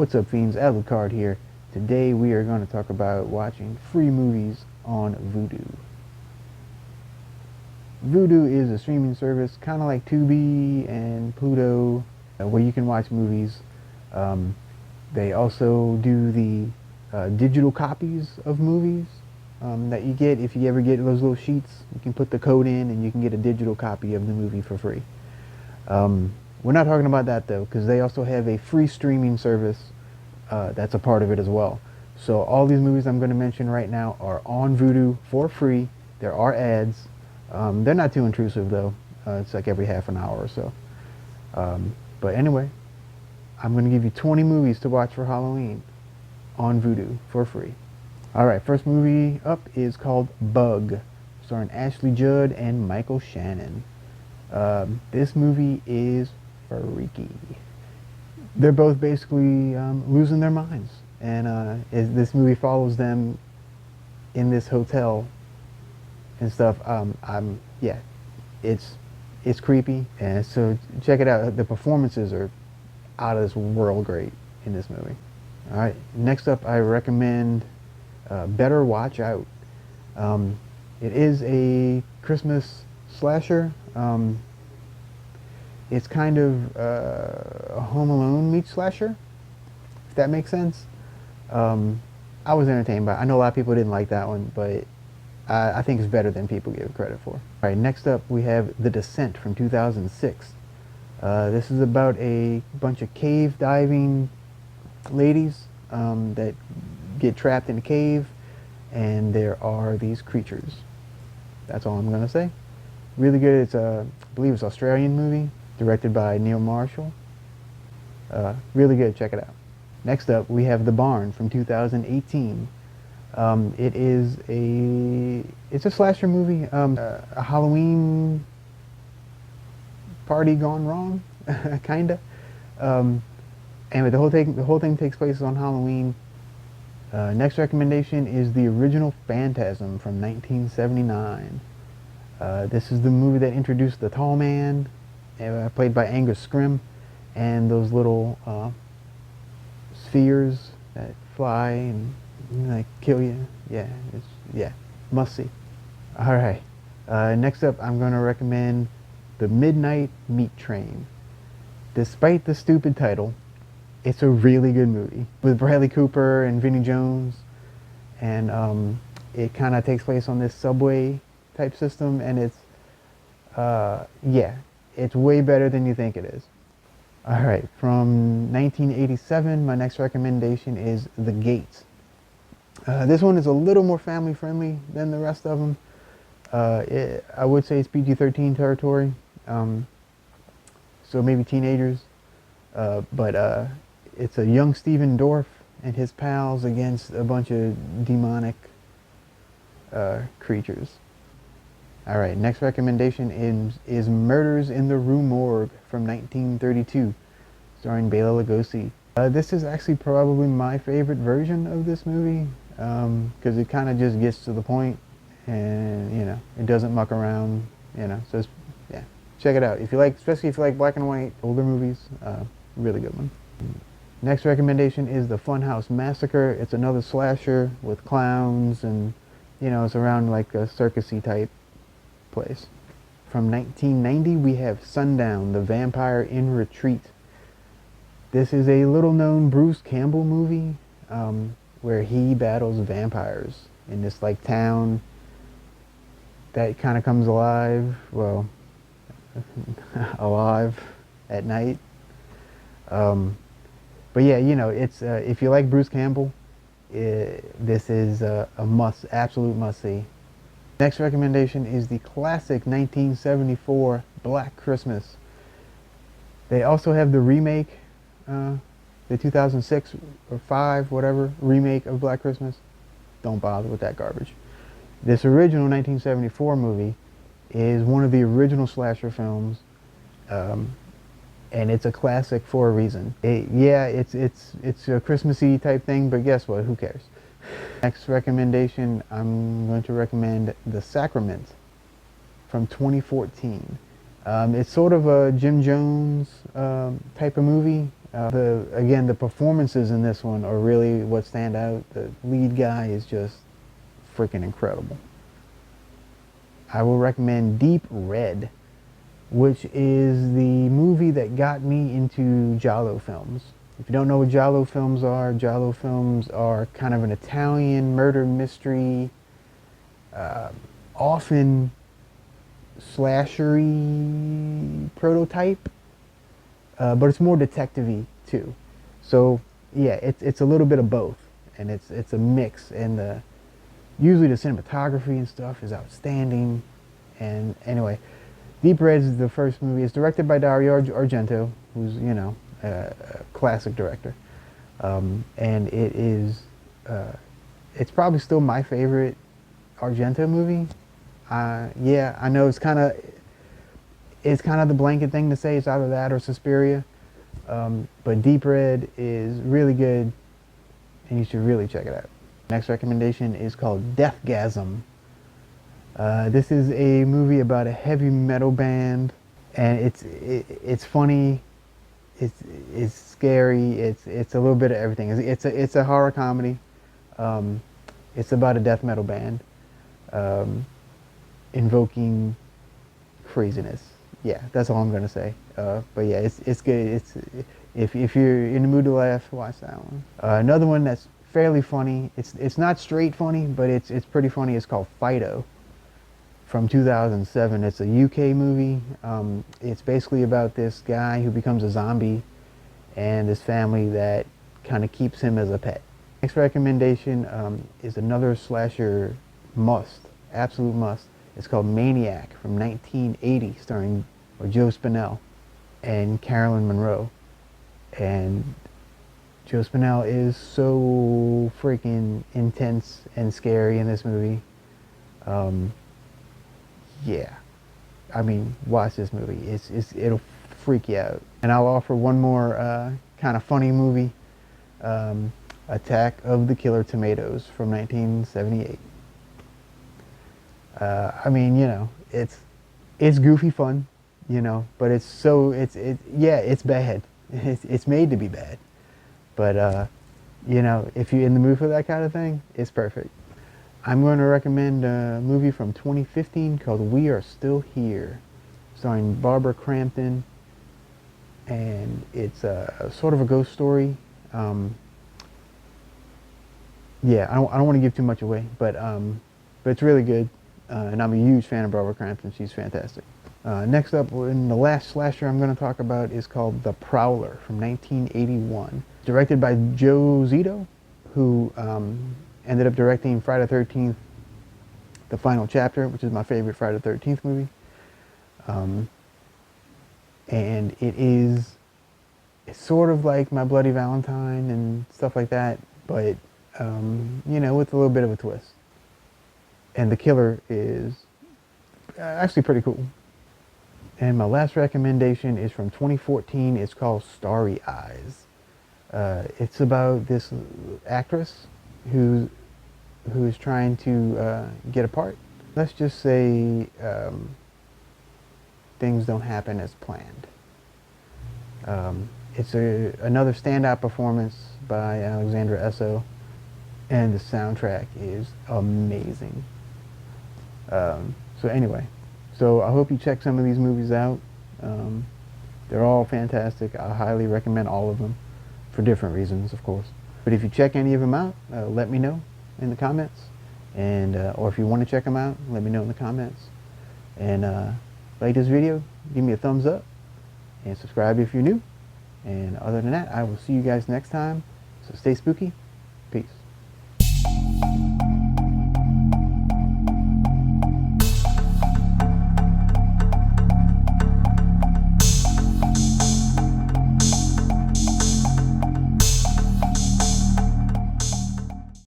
What's up, fiends? Alucard here. Today we are going to talk about watching free movies on Vudu. Vudu is a streaming service kind of like Tubi and Pluto, where you can watch movies. Um, they also do the digital copies of movies that you get. If you ever get those little sheets, you can put the code in and you can get a digital copy of the movie for free. We're not talking about that though, because they also have a free streaming service that's a part of it as well. So all these movies I'm going to mention right now are on Vudu for free. There are ads. They're not too intrusive though. It's like every half an hour or so. But anyway, I'm going to give you 20 movies to watch for Halloween on Vudu for free. Alright, first movie up is called Bug, starring Ashley Judd and Michael Shannon. This movie is freaky. They're both basically losing their minds, and this movie follows them in this hotel and stuff. Yeah, it's creepy, and so check it out. The performances are out of this world great in this movie. All right, next up, I recommend Better Watch Out. It is a Christmas slasher. It's kind of a Home Alone meets slasher, if that makes sense. I was entertained by it. I know a lot of people didn't like that one, but I think it's better than people give it credit for. All right, next up we have The Descent from 2006. This is about a bunch of cave diving ladies that get trapped in a cave, and there are these creatures. That's all I'm gonna say. Really good. It's I believe it's an Australian movie, directed by Neil Marshall. Really good. Check it out. Next up, we have The Barn from 2018. It's a slasher movie, a Halloween party gone wrong, kinda. And the whole thing takes place on Halloween. Next recommendation is the original Phantasm from 1979. This is the movie that introduced the Tall Man, played by Angus Scrimm, and those little spheres that fly and like kill you. Yeah, must see. All right. Next up, I'm going to recommend The Midnight Meat Train. Despite the stupid title, it's a really good movie with Bradley Cooper and Vinnie Jones, and it kind of takes place on this subway type system, and it's yeah, it's way better than you think it is. All right, from 1987, my next recommendation is The Gate. This one is a little more family friendly than the rest of them. I would say it's PG-13 territory, so maybe teenagers, but it's a young Stephen Dorff and his pals against a bunch of demonic creatures. All right, next recommendation is Murders in the Rue Morgue from 1932, starring Bela Lugosi. This is actually probably my favorite version of this movie, because it kind of just gets to the point, and you know, it doesn't muck around, you know. So yeah, check it out if you like, especially if you like black and white older movies. Really good one. Next recommendation is The Funhouse Massacre. It's another slasher with clowns, and you know, it's around like a circusy type place. From 1990, we have Sundown, The Vampire in Retreat. This is a little known Bruce Campbell movie, where he battles vampires in this like town that kind of comes alive, well, alive at night. But yeah, you know, it's if you like Bruce Campbell, this is a absolute must see. Next recommendation is the classic 1974 Black Christmas. They also have the remake, the 2006 or 5, whatever, remake of Black Christmas. Don't bother with that garbage. This original 1974 movie is one of the original slasher films, and it's a classic for a reason. Yeah, it's a Christmassy type thing, but guess what? Who cares? Next recommendation, I'm going to recommend The Sacrament from 2014. It's sort of a Jim Jones type of movie. Again, the performances in this one are really what stand out. The lead guy is just freaking incredible. I will recommend Deep Red, which is the movie that got me into giallo films. If you don't know what giallo films are kind of an Italian murder mystery, often slashery prototype, but it's more detective-y too. So yeah, it's a little bit of both, and it's a mix. And usually the cinematography and stuff is outstanding. And anyway, Deep Red is the first movie. It's directed by Dario Argento, who's, you know, a classic director. And it's probably still my favorite Argento movie. Yeah, I know it's kind of the blanket thing to say. It's either that or Suspiria. But Deep Red is really good, and you should really check it out. Next recommendation is called Deathgasm. This is a movie about a heavy metal band, and it's funny, it's scary, it's a little bit of everything. It's a horror comedy. It's about a death metal band invoking craziness. Yeah, that's all I'm gonna say. But yeah, it's good. If you're in the mood to laugh, watch that one. Another one that's fairly funny. It's not straight funny, but it's pretty funny. It's called Fido, from 2007. It's a UK movie. It's basically about this guy who becomes a zombie, and this family that kind of keeps him as a pet. Next recommendation is another slasher must, absolute must. It's called Maniac from 1980, starring Joe Spinell and Carolyn Monroe. And Joe Spinell is so freaking intense and scary in this movie. Yeah, I mean, watch this movie. It'll freak you out. And I'll offer one more kind of funny movie, Attack of the Killer Tomatoes from 1978. I mean, you know, it's goofy fun, you know, but yeah, it's bad. It's made to be bad. But you know, if you're in the mood for that kind of thing, it's perfect. I'm going to recommend a movie from 2015 called We Are Still Here, starring Barbara Crampton, and it's a sort of a ghost story. Yeah, I don't want to give too much away, but it's really good, and I'm a huge fan of Barbara Crampton. She's fantastic. Next up, in the last slasher I'm going to talk about is called The Prowler from 1981, directed by Joe Zito, who ended up directing Friday the 13th, The Final Chapter, which is my favorite Friday the 13th movie. And it's sort of like My Bloody Valentine and stuff like that, but you know, with a little bit of a twist. And the killer is actually pretty cool. And my last recommendation is from 2014. It's called Starry Eyes. It's about this actress who is trying to get a part. Let's just say things don't happen as planned. It's another standout performance by Alexandra Esso, and the soundtrack is amazing. So anyway, so I hope you check some of these movies out. They're all fantastic. I highly recommend all of them, for different reasons, of course. But if you check any of them out, let me know in the comments. And or if you want to check them out, let me know in the comments. And like this video, give me a thumbs up, and subscribe if you're new. And other than that, I will see you guys next time. So stay spooky. Peace.